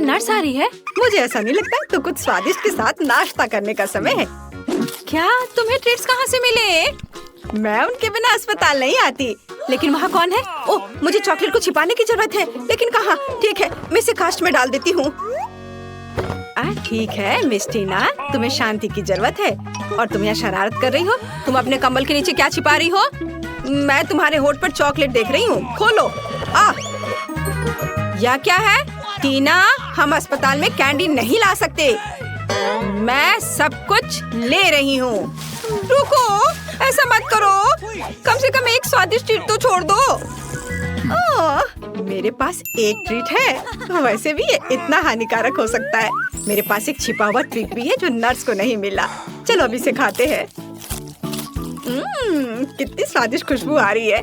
Nurse आ रही है। मुझे ऐसा नहीं लगता, तो कुछ स्वादिष्ट के साथ नाश्ता करने का समय है। क्या तुम्हें ट्रीट्स कहाँ से मिले? मैं उनके बिना अस्पताल नहीं आती। लेकिन वहाँ कौन है? ओह, मुझे चॉकलेट को छिपाने की जरूरत है, लेकिन कहाँ? ठीक है, मैं इसे कास्ट में डाल देती हूँ। ठीक है मिस टीना, तुम्हें शांति की जरूरत है और तुम यहाँ शरारत कर रही हो। तुम अपने कंबल के नीचे क्या छिपा रही हो? मैं तुम्हारे होठ पर चॉकलेट देख रही हूँ। खोलो। यह क्या है? टीना, हम अस्पताल में कैंडी नहीं ला सकते। मैं सब कुछ ले रही हूँ। रुको, ऐसा मत करो। कम से कम एक स्वादिष्ट ट्रीट तो छोड़ दो। मेरे पास एक ट्रीट है, वैसे भी ये इतना हानिकारक हो सकता है। मेरे पास एक छिपा हुआ ट्रीट भी है जो नर्स को नहीं मिला। चलो अभी इसे खाते हैं। कितनी स्वादिष्ट खुशबू आ रही है।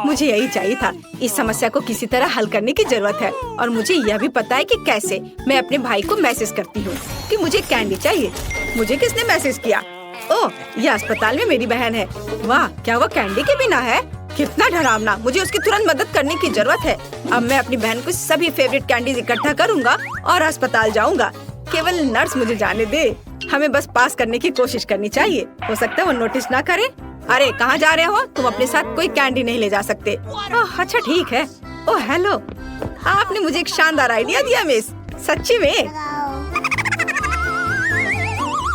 मुझे यही चाहिए था। इस समस्या को किसी तरह हल करने की जरूरत है और मुझे यह भी पता है कि कैसे। मैं अपने भाई को मैसेज करती हूँ कि मुझे कैंडी चाहिए। मुझे किसने मैसेज किया? ओह, यह अस्पताल में मेरी बहन है। वाह, क्या वो कैंडी के बिना है? कितना डरावना। मुझे उसकी तुरंत मदद करने की जरूरत है। अब मैं अपनी बहन को सभी फेवरेट कैंडीज इकट्ठा करूँगा और अस्पताल जाऊँगा। केवल नर्स मुझे जाने दे। हमें बस पास करने की कोशिश करनी चाहिए। हो सकता है वो नोटिस ना करे। अरे कहाँ जा रहे हो? तुम अपने साथ कोई कैंडी नहीं ले जा सकते। ओह अच्छा ठीक है। ओह हेलो, आपने मुझे एक शानदार आइडिया दिया मिस। सच्ची में?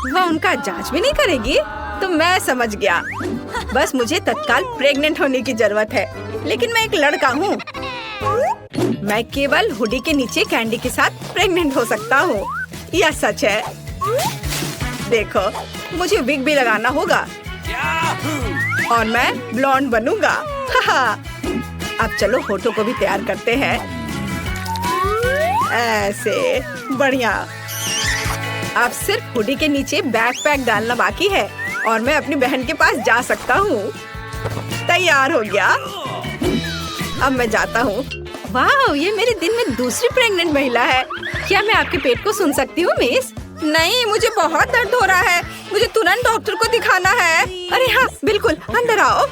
वह उनका जांच भी नहीं करेगी? तो मैं समझ गया। बस मुझे तत्काल प्रेग्नेंट होने की जरूरत है। लेकिन मैं एक लड़का हूँ। मैं केवल हुडी के नीचे कैंडी के साथ प्रेग्नेंट हो सकता हूँ। यह सच है। देखो, मुझे विग भी लगाना होगा और मैं ब्लॉन्ड बनूंगा। अब चलो होठों को भी तैयार करते हैं। ऐसे बढ़िया। अब सिर्फ हुडी के नीचे बैकपैक डालना बाकी है और मैं अपनी बहन के पास जा सकता हूँ। तैयार हो गया। अब मैं जाता हूँ। वाह, ये मेरे दिन में दूसरी प्रेग्नेंट महिला है। क्या मैं आपके पेट को सुन सकती हूँ मिस? नहीं, मुझे बहुत दर्द हो रहा है। मुझे तुरंत डॉक्टर को दिखाना है। अरे हाँ बिल्कुल, अंदर आओ।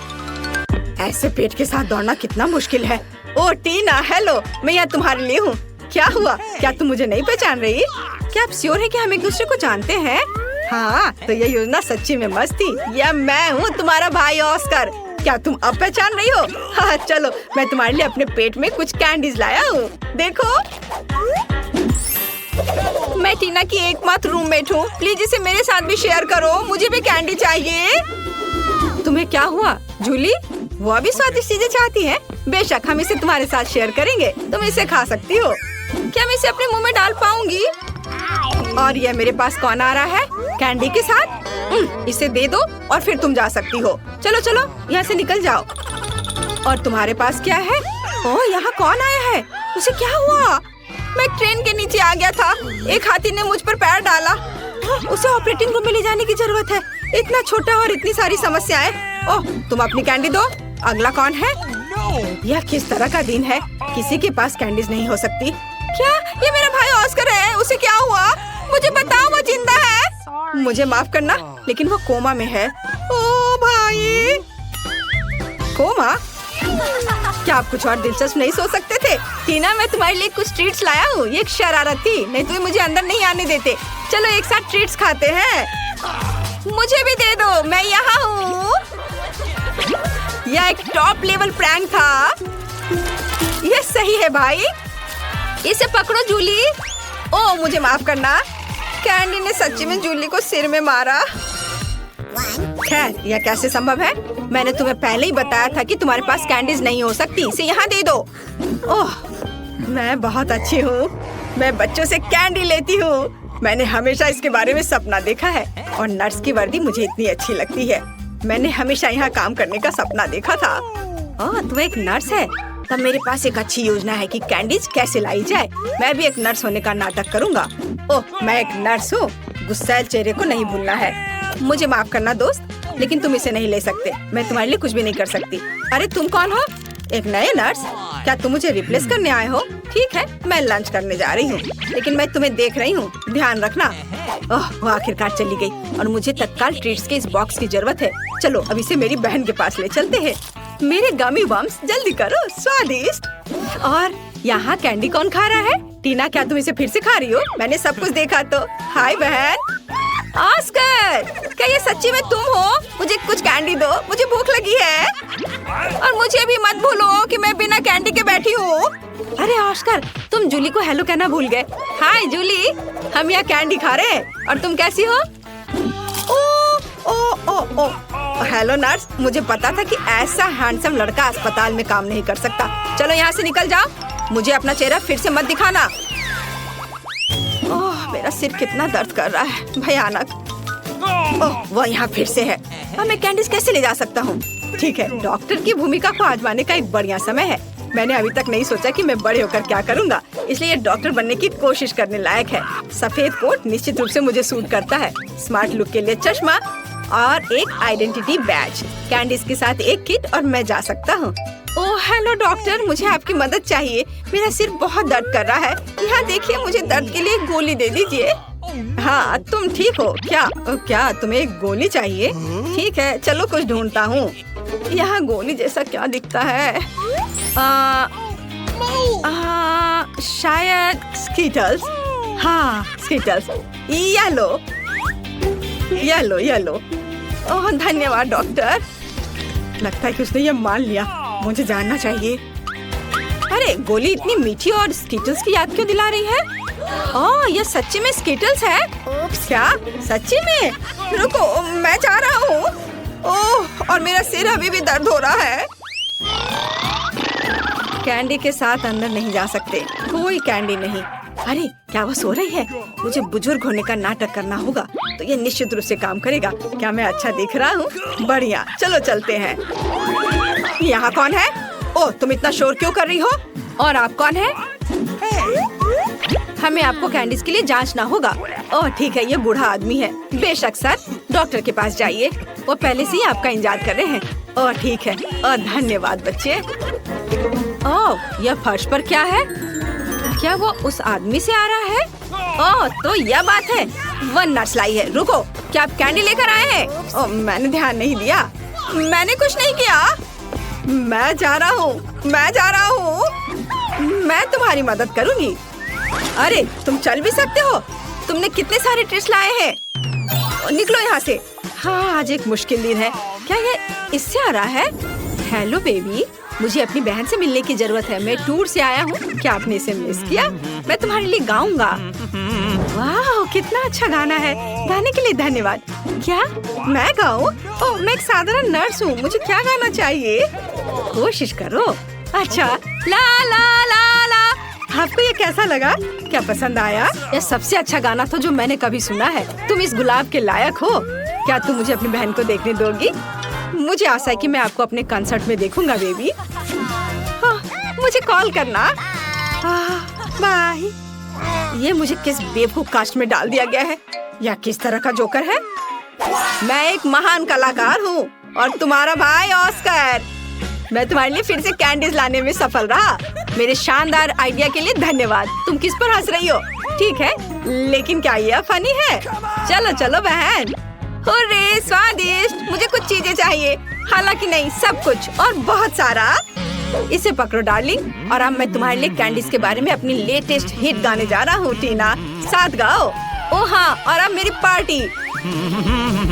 ऐसे पेट के साथ दौड़ना कितना मुश्किल है। ओह टीना, हेलो, मैं यहाँ तुम्हारे लिए हूँ। क्या हुआ? क्या तुम मुझे नहीं पहचान रही? क्या आप श्योर है कि हम एक दूसरे को जानते हैं? हाँ, तो ये योजना सच्ची में मस्त थी। यह मैं हूँ, तुम्हारा भाई ऑस्कर। क्या तुम अब पहचान रही हो? हाँ चलो, मैं तुम्हारे लिए अपने पेट में कुछ कैंडीज लाया हूँ। देखो, मैं टीना की एकमात्र रूममेट हूँ। प्लीज इसे मेरे साथ भी शेयर करो। मुझे भी कैंडी चाहिए। तुम्हें क्या हुआ जूली? वो भी स्वादिष्ट चीजें चाहती है। बेशक, हम इसे तुम्हारे साथ शेयर करेंगे। तुम इसे खा सकती हो। क्या मैं इसे अपने मुंह में डाल पाऊंगी? और यह मेरे पास कौन आ रहा है? कैंडी के साथ। इसे दे दो और फिर तुम जा सकती हो। चलो चलो, यहाँ से निकल जाओ। और तुम्हारे पास क्या है? ओह, यहाँ कौन आया है? उसे क्या हुआ? मैं ट्रेन के नीचे आ गया था। एक हाथी ने मुझ पर पैर डाला। उसे ऑपरेटिंग रूम में ले जाने की जरूरत है। इतना छोटा और इतनी सारी समस्याएं। ओह, तुम अपनी कैंडी दो। अगला कौन है? यह किस तरह का दिन है? किसी के पास कैंडीज नहीं हो सकती। क्या ये मेरा भाई ऑस्कर है? उसे क्या हुआ? मुझे बताओ, वो जिंदा है? मुझे माफ करना, लेकिन वो कोमा में है। ओ भाई, कोमा? क्या आप कुछ और दिलचस्प नहीं सोच सकते थे? टीना, मैं तुम्हारे लिए कुछ ट्रीट्स लाया हूँ। ये एक शरारत थी, नहीं तो मुझे अंदर नहीं आने देते। चलो एक साथ ट्रीट्स खाते हैं। मुझे भी दे दो, मैं यहाँ हूँ। यह एक टॉप लेवल प्रैंक था। यह सही है भाई। इसे पकड़ो जूली। ओह, मुझे माफ करना। कैंडी ने सच्ची में जूली को सिर में मारा। खैर, यह कैसे संभव है? मैंने तुम्हें पहले ही बताया था कि तुम्हारे पास कैंडीज नहीं हो सकती। इसे यहाँ दे दो। ओह, मैं बहुत अच्छी हूँ। मैं बच्चों से कैंडी लेती हूँ। मैंने हमेशा इसके बारे में सपना देखा है और नर्स की वर्दी मुझे इतनी अच्छी लगती है। मैंने हमेशा यहाँ काम करने का सपना देखा था। ओह, तुम एक नर्स है? तब मेरे पास एक अच्छी योजना है कि कैंडीज कैसे लाई जाए। मैं भी एक नर्स होने का नाटक करूँगा। ओह, मैं एक नर्स हूँ। गुस्सैल चेहरे को नहीं भूलना है। मुझे माफ करना दोस्त, लेकिन तुम इसे नहीं ले सकते। मैं तुम्हारे लिए कुछ भी नहीं कर सकती। अरे तुम कौन हो? एक नए नर्स? क्या तुम मुझे रिप्लेस करने आए हो? ठीक है, मैं लंच करने जा रही हूँ, लेकिन मैं तुम्हें देख रही हूँ। ध्यान रखना। ओह, वो आखिरकार चली गई और मुझे तत्काल ट्रीट्स के इस बॉक्स की जरूरत है। चलो अब इसे मेरी बहन के पास ले चलते हैं। मेरे गमी बम्स, जल्दी करो, स्वादिष्ट। और यहाँ कैंडी कौन खा रहा है? टीना, क्या तुम इसे फिर से खा रही हो? मैंने सब कुछ देखा तो। हाय बहन। ऑस्कर, क्या ये सच्ची में तुम हो? मुझे कुछ कैंडी दो, मुझे भूख लगी है। और मुझे भी मत भूलो कि मैं बिना कैंडी के बैठी हूँ। अरे ऑस्कर, तुम जूली को हेलो कहना भूल गए। हाय जूली, हम यहाँ कैंडी खा रहे हैं। और तुम कैसी हो? ओ हेलो नर्स, मुझे पता था कि ऐसा हैंडसम लड़का अस्पताल में काम नहीं कर सकता। चलो यहाँ से निकल जाओ, मुझे अपना चेहरा फिर से मत दिखाना। ओह, मेरा सिर कितना दर्द कर रहा है, भयानक। ओह, वो यहाँ फिर से है। अब मैं कैंडीज कैसे ले जा सकता हूँ? ठीक है, डॉक्टर की भूमिका को आजमाने का एक बढ़िया समय है। मैंने अभी तक नहीं सोचा कि मैं बड़े होकर क्या करूँगा, इसलिए ये डॉक्टर बनने की कोशिश करने लायक है। सफेद कोट निश्चित रूप से मुझे सूट करता है। स्मार्ट लुक के लिए चश्मा और एक आइडेंटिटी बैज, कैंडीज के साथ एक किट और मैं जा सकता हूँ। ओह हेलो डॉक्टर, मुझे आपकी मदद चाहिए। मेरा सिर बहुत दर्द कर रहा है। यहाँ देखिए, मुझे दर्द के लिए गोली दे दीजिए। हाँ, तुम ठीक हो क्या? क्या तुम्हें एक गोली चाहिए? ठीक है, चलो कुछ ढूंढता हूँ। यहाँ गोली जैसा क्या दिखता है? शायद स्कीटल्स। हाँ Skittles. Yellow yellow yellow. Oh धन्यवाद डॉक्टर। लगता है कि उसने ये मान लिया। मुझे जानना चाहिए। अरे गोली इतनी मीठी और स्कीटल्स की याद क्यों दिला रही है? ओह ये सच्ची में स्कीटल्स है? क्या सच्ची में? रुको, मैं जा रहा हूँ। ओह और मेरा सिर अभी भी दर्द हो रहा है। कैंडी के साथ अंदर नहीं जा सकते, कोई कैंडी नहीं। अरे क्या वो सो रही है? मुझे बुजुर्ग होने का नाटक करना होगा, तो ये निश्चित रूप से काम करेगा। क्या मैं अच्छा दिख रहा हूँ? बढ़िया, चलो चलते हैं। यहाँ कौन है? ओह तुम इतना शोर क्यों कर रही हो? और आप कौन है? हमें आपको कैंडीज के लिए जांचना होगा। ओह ठीक है, ये बूढ़ा आदमी है। बेशक सर, डॉक्टर के पास जाइए, वो पहले से ही आपका इंतजार कर रहे हैं। ओह ठीक है, और धन्यवाद बच्चे। ओह यह फर्श पर क्या है? क्या वो उस आदमी से आ रहा है? ओह तो यह बात है, वह नर्स लाई है। रुको, क्या आप कैंडी लेकर आए हैं? ओह मैंने ध्यान नहीं दिया। मैंने कुछ नहीं किया। मैं जा रहा हूँ, मैं जा रहा हूँ। मैं तुम्हारी मदद करूँगी। अरे तुम चल भी सकते हो? तुमने कितने सारे ट्रिक्स लाए हैं? निकलो यहाँ से। हाँ आज एक मुश्किल दिन है। क्या ये इससे आ रहा है? हेलो बेबी, मुझे अपनी बहन से मिलने की जरूरत है। मैं टूर से आया हूँ। क्या आपने इसे मिस किया? मैं तुम्हारे लिए गाऊंगा। वाह कितना अच्छा गाना है। गाने के लिए धन्यवाद। क्या मैं गाऊं? ओह मैं एक साधारण नर्स हूँ, मुझे क्या गाना चाहिए? कोशिश करो। अच्छा ला ला ला ला। आपको ये कैसा लगा? क्या पसंद आया? यह सबसे अच्छा गाना था जो मैंने कभी सुना है। तुम इस गुलाब के लायक हो। क्या तुम मुझे अपनी बहन को देखने दोगी? मुझे आशा है कि मैं आपको अपने कंसर्ट में देखूंगा बेबी। हाँ, मुझे कॉल करना। बाय। ये मुझे किस बेवकूफ कास्ट में डाल दिया गया है? या किस तरह का जोकर है? मैं एक महान कलाकार हूँ और तुम्हारा भाई ऑस्कर। मैं तुम्हारे लिए फिर से कैंडीज लाने में सफल रहा। मेरे शानदार आइडिया के लिए धन्यवाद। तुम किस पर हंस रही हो? ठीक है, लेकिन क्या यह फनी है? चलो चलो बहन। हुर्रे, स्वादिष्ट। मुझे कुछ चीजें चाहिए, हालांकि नहीं, सब कुछ और बहुत सारा। इसे पकड़ो डार्लिंग, और अब मैं तुम्हारे लिए कैंडीज के बारे में अपनी लेटेस्ट हिट गाने जा रहा हूँ। टीना साथ गाओ। ओ हाँ, और अब मेरी पार्टी।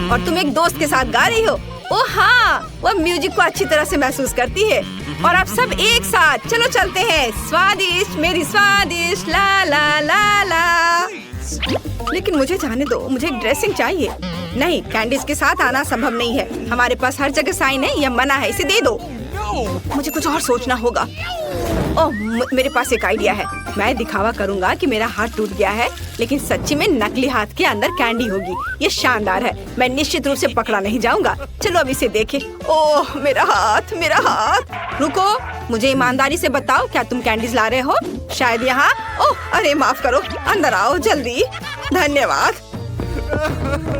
और तुम एक दोस्त के साथ गा रही हो। ओ हाँ, वह म्यूजिक को अच्छी तरह से महसूस करती है। और आप सब एक साथ चलो चलते हैं। स्वादिष्ट मेरी स्वादिष्ट, ला ला ला ला। लेकिन मुझे जाने दो, मुझे एक ड्रेसिंग चाहिए। नहीं, कैंडीज के साथ आना संभव नहीं है। हमारे पास हर जगह साइन है, यह मना है, इसे दे दो। मुझे कुछ और सोचना होगा। ओह मेरे पास एक आइडिया है। मैं दिखावा करूंगा कि मेरा हाथ टूट गया है, लेकिन सच्ची में नकली हाथ के अंदर कैंडी होगी। ये शानदार है। मैं निश्चित रूप से पकड़ा नहीं जाऊंगा। चलो अब इसे देखें। ओह मेरा हाथ, मेरा हाथ। रुको, मुझे ईमानदारी से बताओ, क्या तुम कैंडीज ला रहे हो? शायद यहाँ। ओह अरे माफ करो, अंदर आओ जल्दी। धन्यवाद।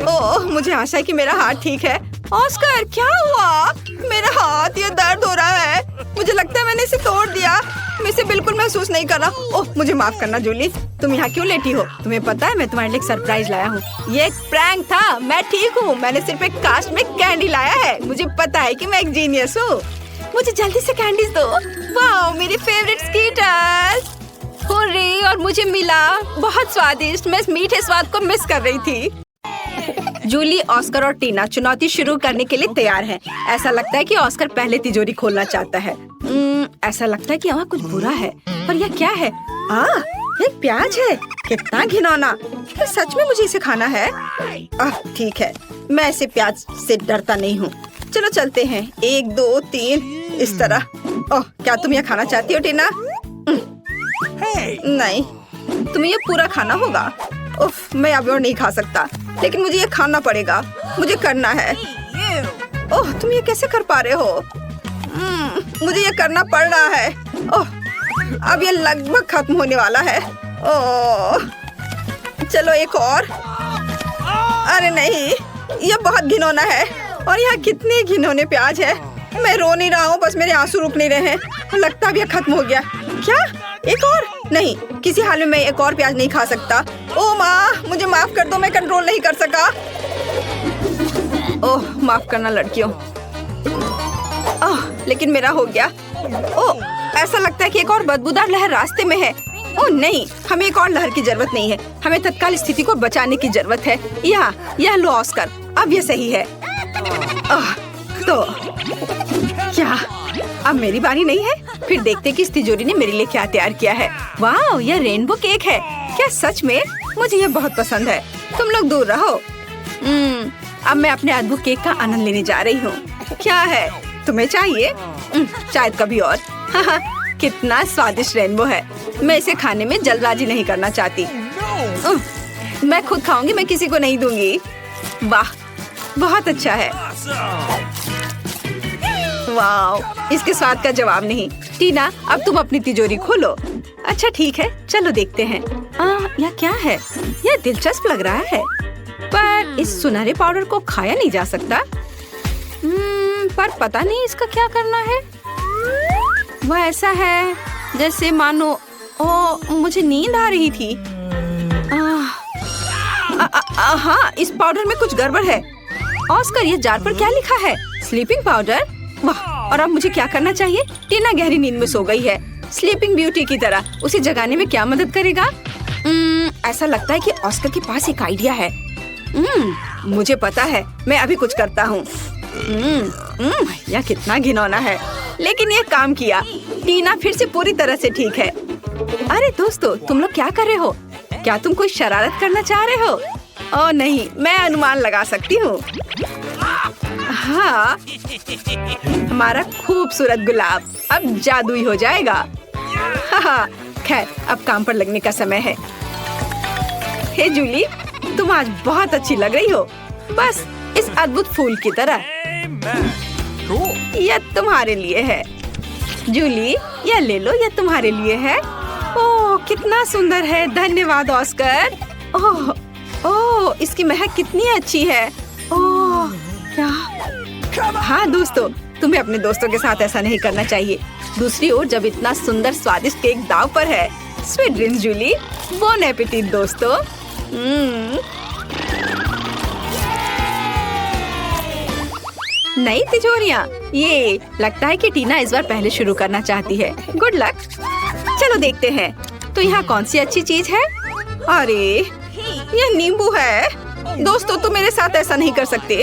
ओह मुझे आशा है कि मेरा हाथ ठीक है। ऑस्कर क्या हुआ? मेरा हाथ, ये दर्द हो रहा है। मुझे लगता है मैंने इसे तोड़ दिया। मैं इसे बिल्कुल महसूस नहीं कर रहा। ओह मुझे माफ करना जूली। तुम यहाँ क्यों लेटी हो? तुम्हें पता है मैं तुम्हारे लिए एक सरप्राइज लाया हूँ। ये एक प्रैंक था। मैं ठीक हूँ। मैंने सिर्फ एक कास्ट में कैंडी लाया है। मुझे पता है कि मैं एक जीनियस हूँ। मुझे जल्दी से कैंडीज दो। वाह, मेरे फेवरेट स्कीटर्स। हुर्रे, और मुझे मिला। बहुत स्वादिष्ट। मैं इस मीठे स्वाद को मिस कर रही थी। जूली, ऑस्कर और टीना चुनौती शुरू करने के लिए तैयार हैं। ऐसा लगता है कि ऑस्कर पहले तिजोरी खोलना चाहता है। ऐसा लगता है कि वहाँ कुछ बुरा है, पर यह क्या है? एक प्याज है। कितना घिनौना। क्या सच में मुझे इसे खाना है? ठीक है, मैं इसे प्याज से डरता नहीं हूँ। चलो चलते हैं। 1 2 3 इस तरह। ओह, क्या तुम यह खाना चाहती हो टीना? नहीं, तुम्हें ये पूरा खाना होगा। उफ, मैं अब और नहीं खा सकता, लेकिन मुझे ये खाना पड़ेगा। मुझे करना है। ओह, तुम ये कैसे कर पा रहे हो? मुझे ये करना पड़ रहा है। ओह, अब ये लगभग खत्म होने वाला है। ओह, चलो एक और। अरे नहीं, ये बहुत घिनौना है। और यहाँ कितने घिनौने प्याज है। मैं रो नहीं रहा हूँ, बस मेरे आंसू रुक नहीं रहे हैं। लगता है अब ये खत्म हो गया। क्या? एक और? नहीं, किसी हाल में मैं एक और प्याज नहीं खा सकता। ओह माँ, मुझे माफ कर दो, मैं कंट्रोल नहीं कर सका। ओह, माफ करना लड़कियों। ओह, लेकिन मेरा हो गया। ओह, ऐसा लगता है कि एक और बदबूदार लहर रास्ते में है। ओह नहीं, हमें एक और लहर की जरूरत नहीं है। हमें तत्काल स्थिति को बचाने की जरूरत है। यह लो ऑस्कर, अब ये सही है। तो क्या अब मेरी बारी नहीं है? फिर देखते कि इस तिजोरी ने मेरे लिए क्या तैयार किया है। वाह, यह रेनबो केक है। क्या सच में? मुझे यह बहुत पसंद है। तुम लोग दूर रहो। अब मैं अपने अद्भुत केक का आनंद लेने जा रही हूँ। क्या है, तुम्हें चाहिए? शायद कभी और। कितना स्वादिष्ट रेनबो है। मैं इसे खाने में जल्दबाजी नहीं करना चाहती। मैं खुद खाऊंगी, मैं किसी को नहीं दूंगी। वाह, बहुत अच्छा है। वाह, इसके स्वाद का जवाब नहीं। टीना, अब तुम अपनी तिजोरी खोलो। अच्छा ठीक है, चलो देखते हैं। यह क्या है? यह दिलचस्प लग रहा है, पर इस सुनहरे पाउडर को खाया नहीं जा सकता। पर पता नहीं इसका क्या करना है। वह ऐसा है जैसे मानो मुझे नींद आ रही थी। हाँ, इस पाउडर में कुछ गड़बड़ है। ऑस्कर, ये जार पर क्या लिखा है? Sleeping powder. वाह, और अब मुझे क्या करना चाहिए? टीना गहरी नींद में सो गई है, स्लीपिंग ब्यूटी की तरह। उसे जगाने में क्या मदद करेगा? ऐसा लगता है कि ऑस्कर के पास एक आइडिया है। मुझे पता है, मैं अभी कुछ करता हूँ। यह कितना घिनौना है, लेकिन यह काम किया। टीना फिर से पूरी तरह से ठीक है। अरे दोस्तों, तुम लोग क्या कर रहे हो? क्या तुम कोई शरारत करना चाह रहे हो? ओह नहीं, मैं अनुमान लगा सकती हूँ। हाँ, हमारा खूबसूरत गुलाब अब जादुई हो जाएगा। खैर, अब काम पर लगने का समय है। हे जूली, तुम आज बहुत अच्छी लग रही हो, बस इस अद्भुत फूल की तरह। यह तुम्हारे लिए है। जूली, यह ले लो, यह तुम्हारे लिए है। ओह, कितना सुंदर है। धन्यवाद ऑस्कर। ओह, इसकी महक कितनी अच्छी है। ओह, क्या? हाँ दोस्तों, तुम्हें अपने दोस्तों के साथ ऐसा नहीं करना चाहिए। दूसरी ओर, जब इतना सुंदर स्वादिष्ट केक दाव पर है। Sweet dreams Julie. Bon appetit दोस्तों। नई तिजोरियाँ। ये लगता है कि टीना इस बार पहले शुरू करना चाहती है। Good luck. चलो देखते हैं, तो यहाँ कौन सी अच्छी चीज है? अरे, ये नींबू है। दोस्तों, तुम मेरे साथ ऐसा नहीं कर सकते।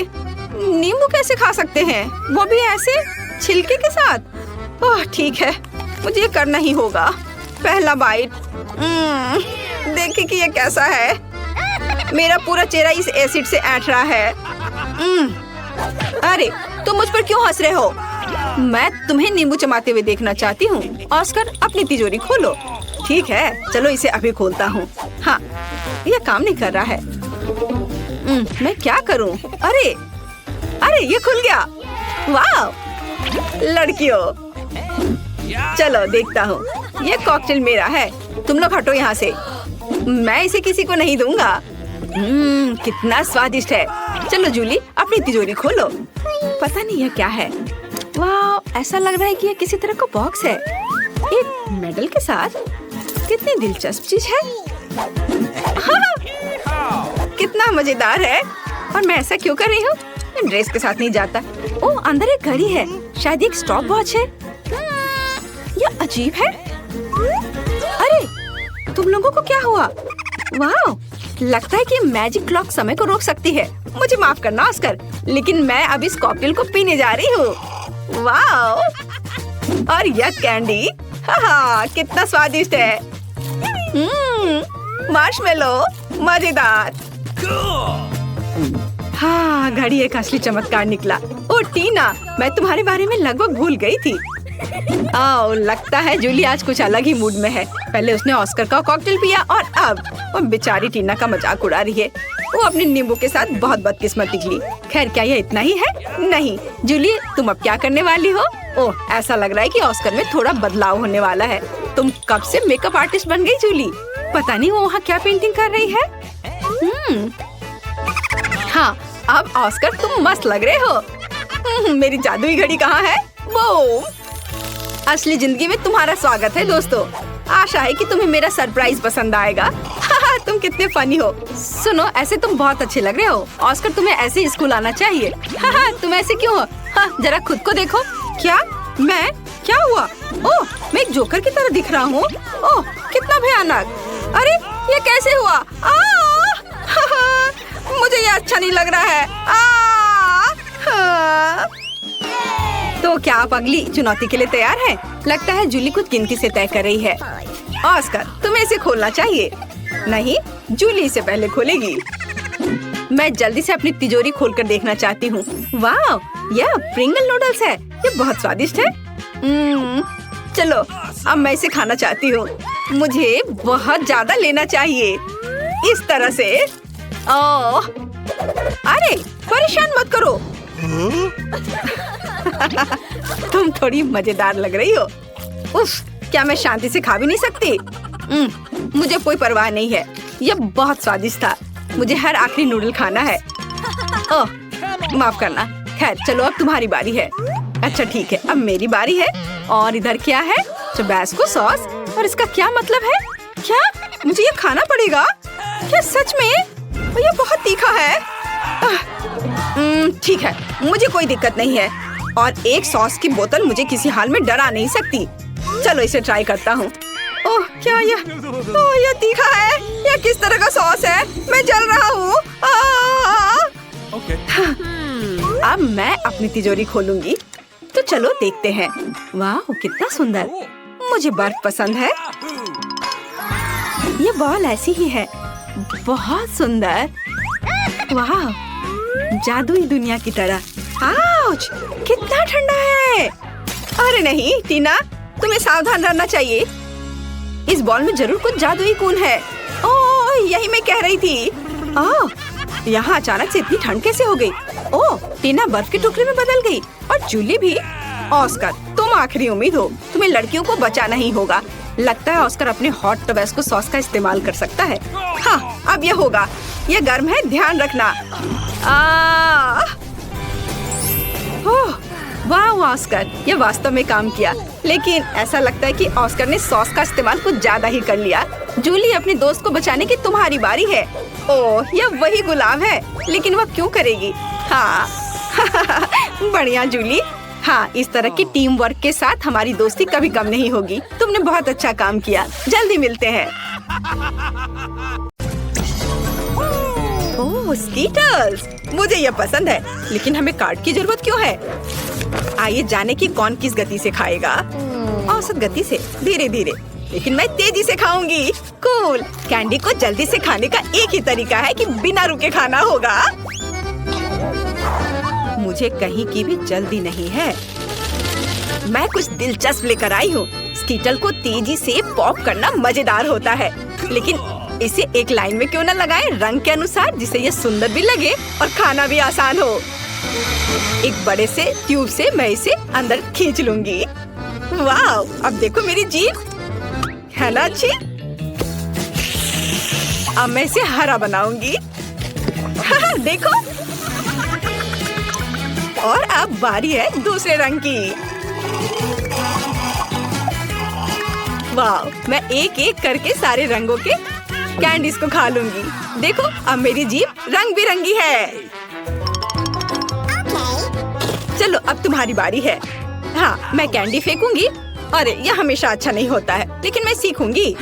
नींबू कैसे खा सकते हैं, वो भी ऐसे छिलके के साथ? ओह ठीक है, मुझे ये करना ही होगा। पहला बाइट। देखिए कि ये कैसा है। मेरा पूरा चेहरा इस एसिड से ऐंठ रहा है। अरे, तुम मुझ पर क्यों हंस रहे हो? मैं तुम्हें नींबू चबाते हुए देखना चाहती हूँ। ऑस्कर, अपनी तिजोरी खोलो। ठीक है, चलो इसे अभी खोलता हूँ। हाँ, यह काम नहीं कर रहा है। मैं क्या करूँ? अरे, ये खुल गया। वाह लड़कियों, चलो देखता हूँ। ये कॉकटेल मेरा है। तुम लोग हटो यहाँ से, मैं इसे किसी को नहीं दूंगा। कितना स्वादिष्ट है। चलो जूली, अपनी तिजोरी खोलो। पता नहीं यह क्या है। वाह, ऐसा लग रहा है कि यह किसी तरह का बॉक्स है, एक मेडल के साथ। कितनी दिलचस्प चीज है। कितना मजेदार है। और मैं ऐसा क्यों कर रही हूँ? ड्रेस के साथ नहीं जाता। ओह, अंदर एक घड़ी है। शायद एक स्टॉप वॉच है। यह अजीब है। अरे तुम लोगों को क्या हुआ? वाह, लगता है कि मैजिक क्लॉक समय को रोक सकती है। मुझे माफ करना ऑस्कर, लेकिन मैं अब इस कॉकटेल को पीने जा रही हूँ। वाह, और यह कैंडी, हाँ कितना स्वादिष्ट है। मार्शमेलो, मजेदार। हाँ, घड़ी एक असली चमत्कार निकला। ओ टीना, मैं तुम्हारे बारे में लगभग भूल गई थी। ओह, लगता है जूली आज कुछ अलग ही मूड में है। पहले उसने ऑस्कर का कॉकटेल पिया और अब वो बेचारी टीना का मजाक उड़ा रही है। वो अपने नींबू के साथ बहुत बदकिस्मत निकली। खैर, क्या यह इतना ही है? नहीं जूली, तुम अब क्या करने वाली हो? ओह, ऐसा लग रहा है कि ऑस्कर में थोड़ा बदलाव होने वाला है। तुम कब से मेकअप आर्टिस्ट बन गई जूली? पता नहीं वो वहाँ क्या पेंटिंग कर रही है। हाँ, अब ऑस्कर तुम मस्त लग रहे हो। मेरी जादुई घड़ी कहाँ है? वो असली जिंदगी में तुम्हारा स्वागत है दोस्तों। आशा है कि तुम्हें मेरा सरप्राइज पसंद आएगा। तुम कितने फनी हो। सुनो, ऐसे तुम बहुत अच्छे लग रहे हो। ऑस्कर, तुम्हें ऐसे स्कूल आना चाहिए। तुम ऐसे क्यों हो? जरा खुद को देखो। क्या? मैं? क्या हुआ? ओह, मैं एक जोकर की तरह दिख रहा हूँ। ओह, कितना भयानक। अरे ये कैसे हुआ? मुझे ये अच्छा नहीं लग रहा है। तो क्या आप अगली चुनौती के लिए तैयार हैं? लगता है जूली कुछ गिनती से तय कर रही है। ऑस्कर, तुम्हें इसे खोलना चाहिए। नहीं, जूली इसे पहले खोलेगी। मैं जल्दी से अपनी तिजोरी खोलकर देखना चाहती हूँ। वाह, यह प्रिंगल नूडल्स है। ये बहुत स्वादिष्ट है। चलो, अब मैं इसे खाना चाहती हूँ। मुझे बहुत ज्यादा लेना चाहिए। इस तरह से। ओह, अरे परेशान मत करो। तुम थोड़ी मजेदार लग रही हो। उफ, क्या मैं शांति से खा भी नहीं सकती? मुझे कोई परवाह नहीं है। यह बहुत स्वादिष्ट था। मुझे हर आखिरी नूडल खाना है। ओह, माफ करना। खैर, चलो अब तुम्हारी बारी है। अच्छा ठीक है, अब मेरी बारी है। और इधर क्या है? Tabasco sauce. और इसका क्या मतलब है? क्या मुझे ये खाना पड़ेगा? क्या सच में? ये बहुत तीखा है। ठीक है, मुझे कोई दिक्कत नहीं है। और एक सॉस की बोतल मुझे किसी हाल में डरा नहीं सकती। चलो इसे ट्राई करता हूँ। ओह, क्या यह तीखा है? यह किस तरह का सॉस है? मैं जल रहा हूँ। अब मैं अपनी तिजोरी खोलूंगी। तो चलो देखते हैं। वाह, कितना सुंदर। मुझे बर्फ पसंद है। ये बॉल ऐसी ही है। बहुत सुंदर। वाह, जादुई दुनिया की तरह। आउच, कितना ठंडा है। अरे नहीं टीना, तुम्हें सावधान रहना चाहिए। इस बॉल में जरूर कुछ जादुई गुण है। ओह, यही मैं कह रही थी। ओह, यहाँ अचानक से इतनी ठंड कैसे हो गई? ओह, टीना बर्फ के टुकड़े में बदल गई। और जूली भी। ऑस्कर, तुम आखिरी उम्मीद हो। तुम्हें लड़कियों को बचाना ही होगा। लगता है ऑस्कर अपने हॉट टबास्को सॉस का इस्तेमाल कर सकता है। हाँ, अब यह होगा। यह गर्म है, ध्यान रखना। वाह ऑस्कर, यह वास्तव में काम किया। लेकिन ऐसा लगता है कि ऑस्कर ने सॉस का इस्तेमाल कुछ ज्यादा ही कर लिया। जूली, अपने दोस्त को बचाने की तुम्हारी बारी है। ओह, यह वही गुलाब है। लेकिन वह क्यों करेगी? हाँ बढ़िया जूली। हाँ, इस तरह की टीम वर्क के साथ हमारी दोस्ती कभी कम नहीं होगी। तुमने बहुत अच्छा काम किया। जल्दी मिलते हैं। ओह, स्कीटर्स, मुझे यह पसंद है। लेकिन हमें कार्ड की जरूरत क्यों है? आइए जाने की कौन किस गति से खाएगा। औसत गति से, धीरे धीरे। लेकिन मैं तेजी से खाऊंगी। कूल। कैंडी को जल्दी से खाने का एक ही तरीका है कि बिना रुके खाना होगा। मुझे कहीं की भी जल्दी नहीं है। मैं कुछ दिलचस्प लेकर आई हूँ। स्कीटल को तेजी से पॉप करना मजेदार होता है। लेकिन इसे एक लाइन में क्यों न लगाएं, रंग के अनुसार, जिससे ये सुंदर भी लगे और खाना भी आसान हो। एक बड़े से ट्यूब से मैं इसे अंदर खींच लूंगी। वाह, अब देखो मेरी जीभ है ना अच्छी। अब मैं इसे हरा बनाऊंगी। देखो। और अब बारी है दूसरे रंग की। वाह, मैं एक एक करके सारे रंगों के कैंडीज को खा लूंगी। देखो, अब मेरी जीभ रंग बिरंगी है। चलो अब तुम्हारी बारी है। हाँ, मैं कैंडी फेंकूंगी। अरे यह हमेशा अच्छा नहीं होता है, लेकिन मैं सीखूंगी।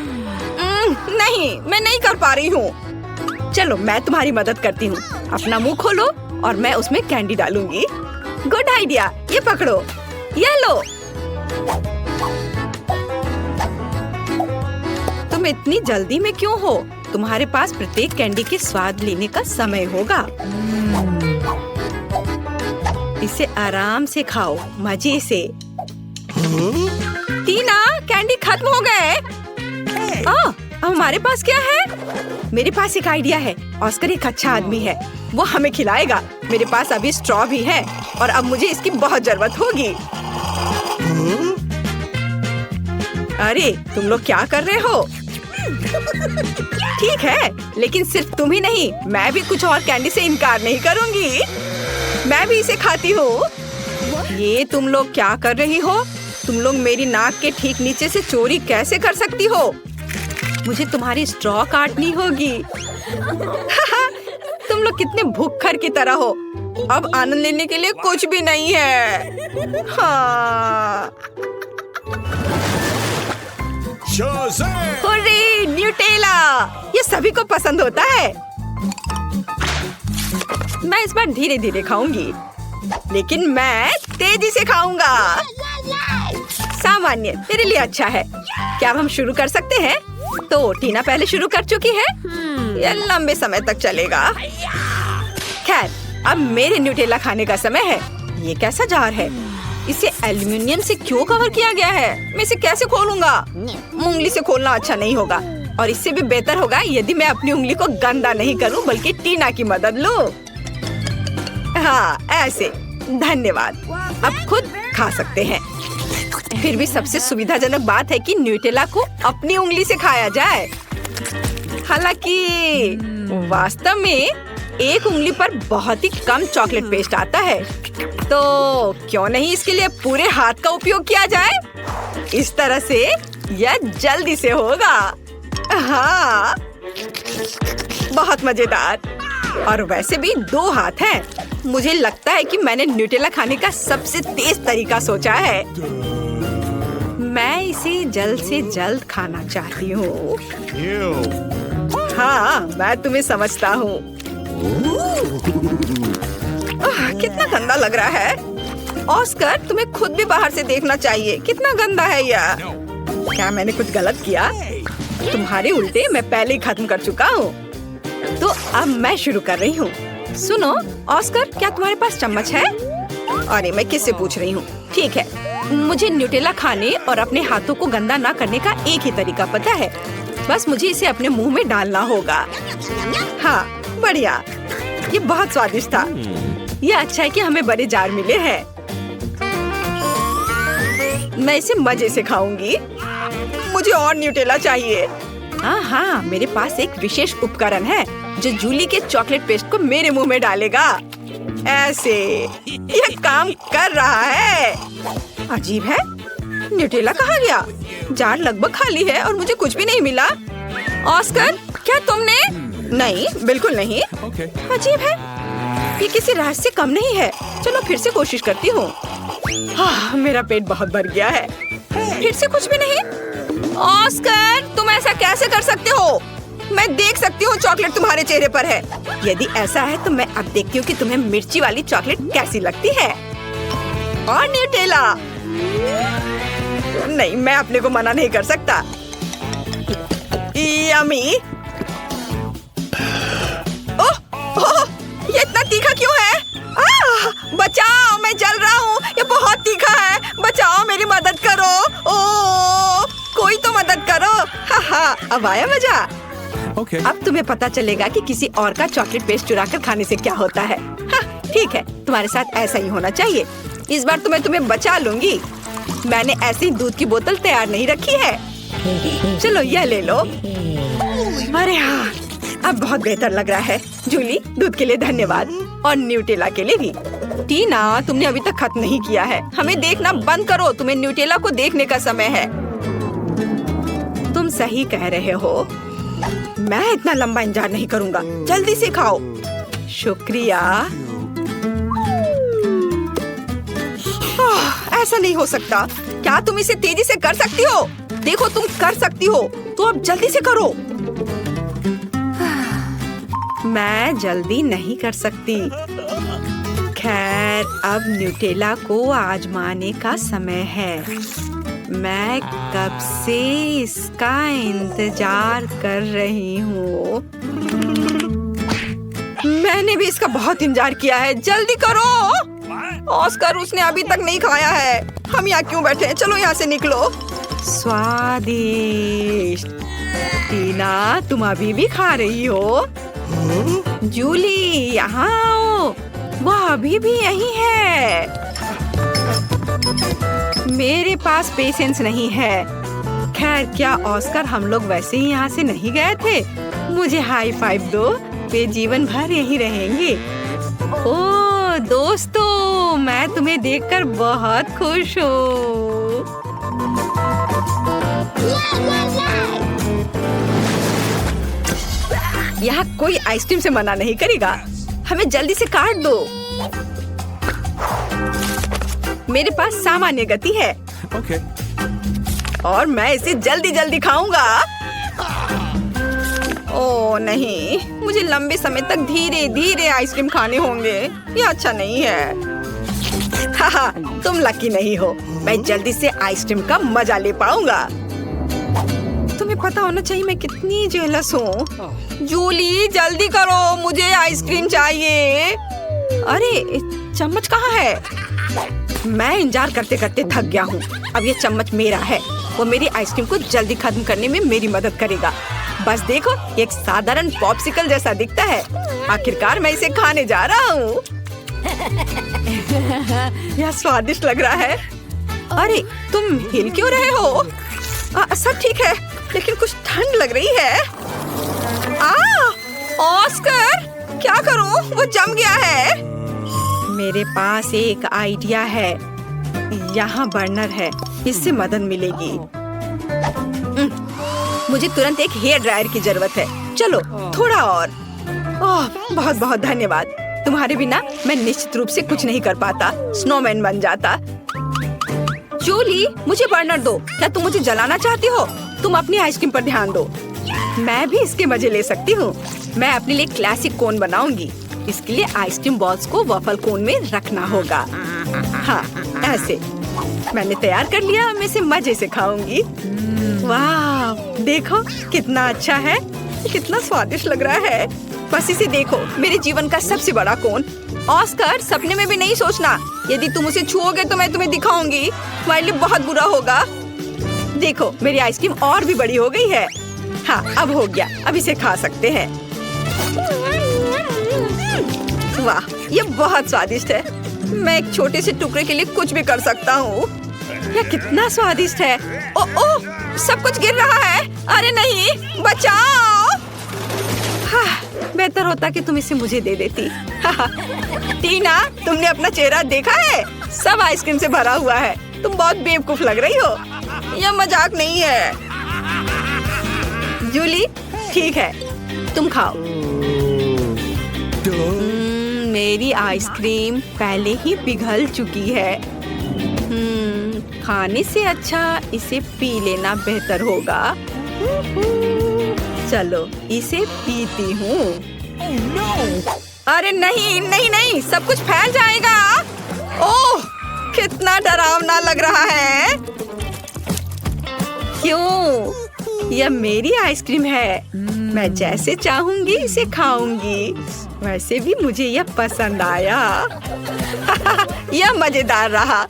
नहीं, मैं नहीं कर पा रही हूँ। चलो मैं तुम्हारी मदद करती हूँ। अपना मुंह खोलो और मैं उसमें कैंडी डालूंगी। गुड आइडिया, ये पकड़ो, ये लो। तुम इतनी जल्दी में क्यों हो? तुम्हारे पास प्रत्येक कैंडी के स्वाद लेने का समय होगा। इसे आराम से खाओ, मजे से। टीना, कैंडी खत्म हो गए। अब हमारे पास क्या है? मेरे पास एक आइडिया है। ऑस्कर एक अच्छा आदमी है, वो हमें खिलाएगा। मेरे पास अभी स्ट्रॉ भी है और अब मुझे इसकी बहुत जरूरत होगी। अरे तुम लोग क्या कर रहे हो? ठीक है, लेकिन सिर्फ तुम ही नहीं, मैं भी कुछ और कैंडी से इनकार नहीं करूंगी। मैं भी इसे खाती हूँ। ये तुम लोग क्या कर रही हो? तुम लोग मेरी नाक के ठीक नीचे से चोरी कैसे कर सकती हो? मुझे तुम्हारी स्ट्रॉ काटनी होगी। तुम लोग कितने भुक्खड़ की तरह हो। अब आनंद लेने के लिए कुछ भी नहीं है। हाँ। Hurray, Nutella! ये सभी को पसंद होता है। मैं इस बार धीरे धीरे खाऊंगी, लेकिन मैं तेजी से खाऊंगा। सामान्य मेरे लिए अच्छा है। क्या अब हम शुरू कर सकते हैं? तो टीना पहले शुरू कर चुकी है। यह लंबे समय तक चलेगा। खैर, अब मेरे न्यूटेला खाने का समय है। ये कैसा जार है? इसे एल्युमिनियम से क्यों कवर किया गया है? मैं इसे कैसे खोलूंगा? उंगली से खोलना अच्छा नहीं होगा, और इससे भी बेहतर होगा यदि मैं अपनी उंगली को गंदा नहीं करूं, बल्कि टीना की मदद लूं। हाँ, ऐसे। धन्यवाद। अब खुद खा सकते हैं। फिर भी सबसे सुविधाजनक बात है कि न्यूटेला को अपनी उंगली से खाया जाए। हालांकि वास्तव में एक उंगली पर बहुत ही कम चॉकलेट पेस्ट आता है, तो क्यों नहीं इसके लिए पूरे हाथ का उपयोग किया जाए? इस तरह से यह जल्दी से होगा। हाँ, बहुत मजेदार। और वैसे भी 2 हाथ हैं। मुझे लगता है कि मैंने न्यूटेला खाने का सबसे तेज तरीका सोचा है। मैं इसे जल्द से जल्द खाना चाहती हूँ। हाँ, मैं तुम्हें समझता हूँ। कितना गंदा लग रहा है। ऑस्कर, तुम्हें खुद भी बाहर से देखना चाहिए। कितना गंदा है यह। क्या मैंने कुछ गलत किया? तुम्हारे उल्टे मैं पहले ही खत्म कर चुका हूँ। तो अब मैं शुरू कर रही हूँ। सुनो ऑस्कर, क्या तुम्हारे पास चम्मच है? अरे मैं किससे पूछ रही हूँ? ठीक है, मुझे न्यूटेला खाने और अपने हाथों को गंदा ना करने का एक ही तरीका पता है। बस मुझे इसे अपने मुंह में डालना होगा। हाँ, बढ़िया। ये बहुत स्वादिष्ट था। ये अच्छा है कि हमें बड़े जार मिले हैं। मैं इसे मजे से खाऊंगी। मुझे और न्यूटेला चाहिए। हाँ, मेरे पास एक विशेष उपकरण है जो जूली के चॉकलेट पेस्ट को मेरे मुंह में डालेगा। ऐसे यह काम कर रहा है। अजीब है, न्यूटेला कहाँ गया? जार लगभग खाली है और मुझे कुछ भी नहीं मिला। ऑस्कर, क्या तुमने? नहीं, बिल्कुल नहीं। अजीब है, ये किसी राज से कम नहीं है। चलो फिर से कोशिश करती हूँ। हाँ, मेरा पेट बहुत भर गया है। फिर से कुछ भी नहीं। ऑस्कर, तुम ऐसा कैसे कर सकते हो? मैं देख सकती हूँ चॉकलेट तुम्हारे चेहरे पर है। यदि ऐसा है तो मैं अब देखती हूँ कि तुम्हें मिर्ची वाली चॉकलेट कैसी लगती है। और न्यूटेला? नहीं, मैं अपने को मना नहीं कर सकता। यम्मी। ओह, ये इतना तीखा क्यों है? बचाओ, मैं जल रहा हूँ। ये बहुत तीखा है। बचाओ, मेरी मदद करो। ओह, कोई तो मदद करो। हाँ, अब आया मजा। Okay. अब तुम्हें पता चलेगा कि किसी और का चॉकलेट पेस्ट चुराकर खाने से क्या होता है। हाँ, ठीक है, तुम्हारे साथ ऐसा ही होना चाहिए। इस बार तो मैं तुम्हें बचा लूंगी। मैंने ऐसी ही दूध की बोतल तैयार नहीं रखी है। चलो यह ले लो। अरे हाँ, अब बहुत बेहतर लग रहा है। जूली, दूध के लिए धन्यवाद, और न्यूटेला के लिए भी। टीना, तुमने अभी तक खत्म नहीं किया है। हमें देखना बंद करो। तुम्हें न्यूटेला को देखने का समय है। तुम सही कह रहे हो। मैं इतना लंबा इंतजार नहीं करूंगा। जल्दी से खाओ। शुक्रिया। ऐसा नहीं हो सकता। क्या तुम इसे तेजी से कर सकती हो? देखो तुम कर सकती हो, तो अब जल्दी से करो। मैं जल्दी नहीं कर सकती। खैर, अब न्यूटेला को आजमाने का समय है। मैं कब से इसका इंतजार कर रही हूँ। मैंने भी इसका बहुत इंतजार किया है। जल्दी करो। ऑस्कर, उसने अभी तक नहीं खाया है। हम यहाँ क्यों बैठे हैं? चलो यहाँ से निकलो। स्वादिष्ट। टीना, तुम अभी भी खा रही हो? जूली, यहाँ आओ। वह अभी भी यही है। मेरे पास पेशेंस नहीं है। खैर, क्या ऑस्कर, हम लोग वैसे ही यहाँ से नहीं गए थे? मुझे हाई फाइव दो। वे जीवन भर यही रहेंगे। ओह दोस्तों, मैं तुम्हें देखकर बहुत खुश हूँ। यहाँ कोई आइसक्रीम से मना नहीं करेगा। हमें जल्दी से काट दो। मेरे पास सामान्य गति है। Okay. और मैं इसे जल्दी जल्दी खाऊंगा। ओह नहीं, मुझे लंबे समय तक धीरे धीरे आइसक्रीम खाने होंगे। ये अच्छा नहीं है। हाहा, तुम लकी नहीं हो। मैं जल्दी से आइसक्रीम का मजा ले पाऊंगा। तुम्हें पता होना चाहिए मैं कितनी जेलस हूँ। जूली, जल्दी करो, मुझे आइसक्रीम चाहिए। अरे चम्मच कहाँ है? मैं इंतजार करते करते थक गया हूँ। अब ये चम्मच मेरा है। वो मेरी आइसक्रीम को जल्दी खत्म करने में मेरी मदद करेगा। बस देखो, एक साधारण पॉप्सिकल जैसा दिखता है। आखिरकार मैं इसे खाने जा रहा हूँ। यह स्वादिष्ट लग रहा है। अरे तुम हिल क्यों रहे हो? सब ठीक है, लेकिन कुछ ठंड लग रही है। ऑस्कर, क्या करूं? वो जम गया है। मेरे पास एक आइडिया है। यहाँ बर्नर है, इससे मदद मिलेगी। मुझे तुरंत एक हेयर ड्रायर की जरूरत है। चलो थोड़ा और। ओह, बहुत बहुत धन्यवाद। तुम्हारे बिना मैं निश्चित रूप से कुछ नहीं कर पाता। स्नोमैन बन जाता। जूली, मुझे बर्नर दो। क्या तुम मुझे जलाना चाहती हो? तुम अपनी आइसक्रीम पर ध्यान दो। मैं भी इसके मजे ले सकती हूँ। मैं अपने लिए क्लासिक कोन बनाऊंगी। इसके लिए आइसक्रीम बॉल्स को वफल कोन में रखना होगा। हाँ, ऐसे। मैंने तैयार कर लिया। मैं इसे मजे से खाऊंगी। वाह, देखो कितना अच्छा है। कितना स्वादिष्ट लग रहा है। बस इसे देखो, मेरे जीवन का सबसे बड़ा कोन। ऑस्कर, सपने में भी नहीं सोचना। यदि तुम उसे छुओगे तो मैं तुम्हें दिखाऊंगी। तुम्हारे लिए बहुत बुरा होगा। देखो, मेरी आइसक्रीम और भी बड़ी हो गई है। हाँ, अब हो गया। अब इसे खा सकते हैं। वाह, ये बहुत स्वादिष्ट है। मैं एक छोटे से टुकड़े के लिए कुछ भी कर सकता हूँ। यह कितना स्वादिष्ट है। ओह, सब कुछ गिर रहा है। अरे नहीं, बचाओ। हाँ, बेहतर होता कि तुम इसे मुझे दे देती। टीना, तुमने अपना चेहरा देखा है? सब आइसक्रीम से भरा हुआ है। तुम बहुत बेवकूफ लग रही हो। यह मजाक नहीं है। जूली, ठीक है, तुम खाओ। मेरी आइसक्रीम पहले ही पिघल चुकी है। खाने से अच्छा इसे पी लेना बेहतर होगा। चलो, इसे पीती हूँ। अरे नहीं नहीं नहीं, सब कुछ फैल जाएगा। ओह, कितना डरावना लग रहा है। क्यों? यह मेरी आइसक्रीम है। मैं जैसे चाहूंगी इसे खाऊंगी। वैसे भी मुझे यह पसंद आया। यह मजेदार रहा।